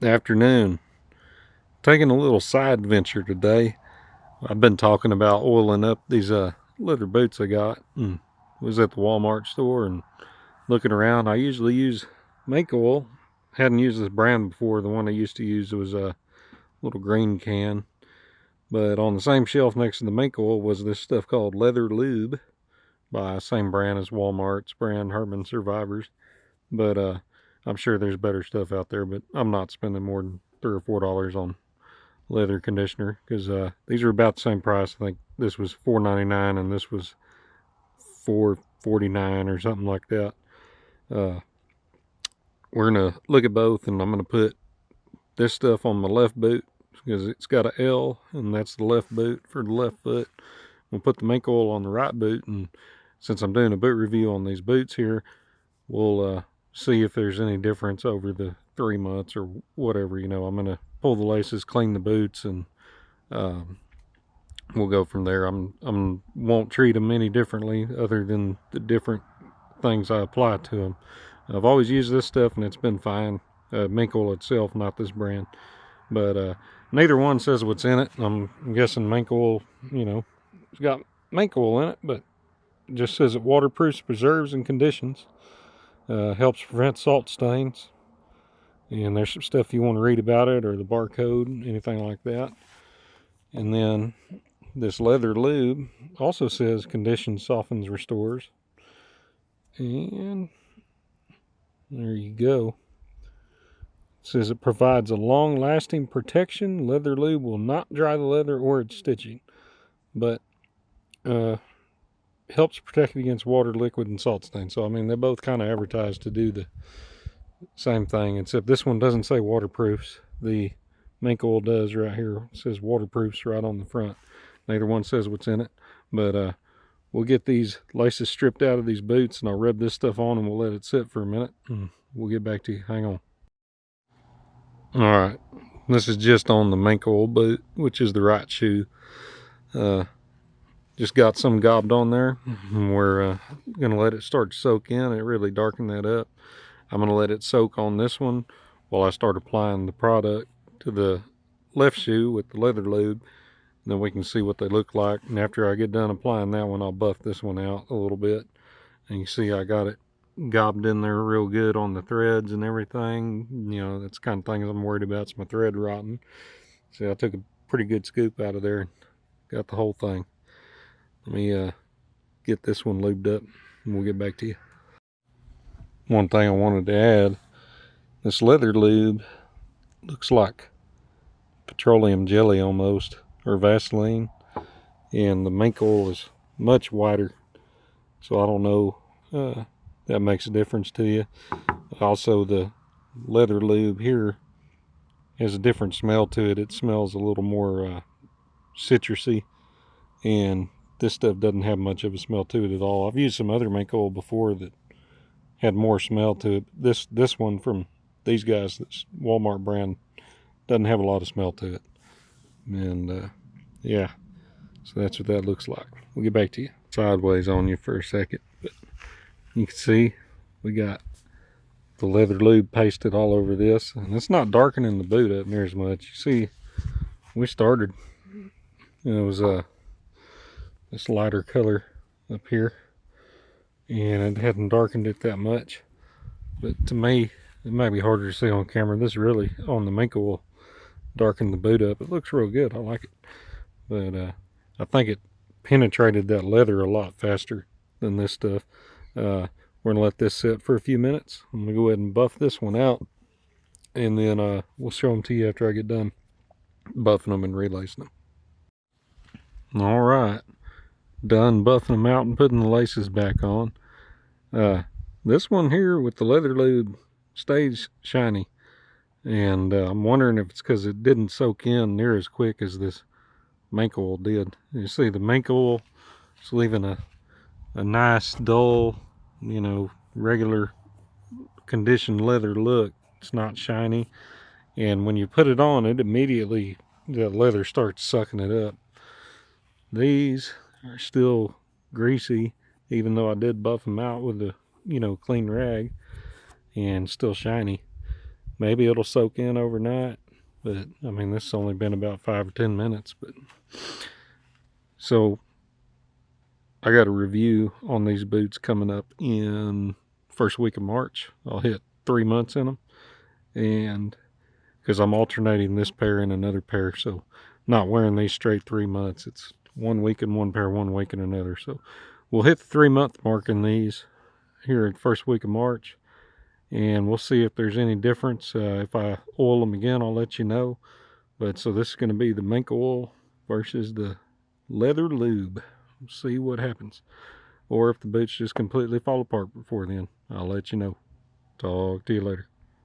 Afternoon. Taking a little side venture today. I've been talking about oiling up these leather boots I got, and was at the Walmart store and looking around. I usually use Mink oil. Hadn't used this brand before. The one I used to use was a little green can, but on the same shelf next to the Mink oil was this stuff called Leather Lube by the same brand as Walmart's brand, Herman Survivors. But I'm sure there's better stuff out there, but I'm not spending more than $3 or $4 on leather conditioner, because these are about the same price. I think this was $4.99 and this was $4.49 or something like that. We're gonna look at both, and I'm gonna put this stuff on my left boot because it's got a L, and that's the left boot for the left foot. We'll put the Mink oil on the right boot, and since I'm doing a boot review on these boots here, we'll see if there's any difference over the 3 months or whatever. You know, I'm gonna pull the laces, clean the boots, and we'll go from there. I'm won't treat them any differently other than the different things I apply to them. I've always used this stuff and it's been fine. Mink oil itself, not this brand, but neither one says what's in it. I'm guessing Mink oil, you know, it's got Mink oil in it, but it just says it waterproofs, preserves, and conditions. Helps prevent salt stains. And there's some stuff you want to read about it, or the barcode, anything like that. And then this Leather Lube also says conditions, softens, restores. And there you go. It says it provides a long-lasting protection. Leather Lube will not dry the leather or its stitching, but helps protect it against water, liquid, and salt stains. So I mean, they both kind of advertise to do the same thing, except this one doesn't say waterproofs. The Mink oil does right here. It says waterproofs right on the front. Neither one says what's in it, but we'll get these laces stripped out of these boots, and I'll rub this stuff on, and we'll let it sit for a minute, and we'll get back to you. Hang on. All right, this is just on the Mink oil boot, which is the right shoe. Just got some gobbed on there, and we're gonna let it start to soak in. It really darkened that up. I'm gonna let it soak on this one while I start applying the product to the left shoe with the Leather Lube, and then we can see what they look like. And after I get done applying that one, I'll buff this one out a little bit, and you see I got it gobbed in there real good on the threads and everything. You know, that's the kind of things I'm worried about. It's my thread rotting. See, I took a pretty good scoop out of there and got the whole thing. Let me get this one lubed up, and we'll get back to you. One thing I wanted to add, this Leather Lube looks like petroleum jelly almost, or Vaseline, and the Mink oil is much whiter, so I don't know if that makes a difference to you. Also, the Leather Lube here has a different smell to it. It smells a little more citrusy, and this stuff doesn't have much of a smell to it at all. I've used some other Mink oil before that had more smell to it. This one from these guys, this Walmart brand, doesn't have a lot of smell to it. And yeah, so that's what that looks like. We'll get back to you. Sideways on you for a second, but you can see we got the Leather Lube pasted all over this, and it's not darkening the boot up near as much. You see, we started, and it was this lighter color up here, and it hadn't darkened it that much. But to me, it might be harder to see on camera. This really, on the Mink oil, darkened the boot up. It looks real good. I like it. But I think it penetrated that leather a lot faster than this stuff. We're going to let this sit for a few minutes. I'm going to go ahead and buff this one out, and then we'll show them to you after I get done buffing them and relacing them. All right. Done buffing them out and putting the laces back on. This one here with the Leather Lube stays shiny, and I'm wondering if it's because it didn't soak in near as quick as this Mink oil did. You see, the Mink oil is leaving a nice dull, you know, regular conditioned leather look. It's not shiny, and when you put it on, it immediately, the leather starts sucking it up. These are still greasy, even though I did buff them out with a, you know, clean rag, and still shiny. Maybe it'll soak in overnight, but I mean, this has only been about 5 or 10 minutes. But so I got a review on these boots coming up in first week of March. I'll hit 3 months in them, and because I'm alternating this pair and another pair, so not wearing these straight 3 months. It's 1 week in one pair, 1 week in another. So we'll hit the 3-month mark in these here in first week of March, and we'll see if there's any difference. If I oil them again, I'll let you know. But so this is going to be the Mink oil versus the Leather Lube. We'll see what happens. Or if the boots just completely fall apart before then, I'll let you know. Talk to you later.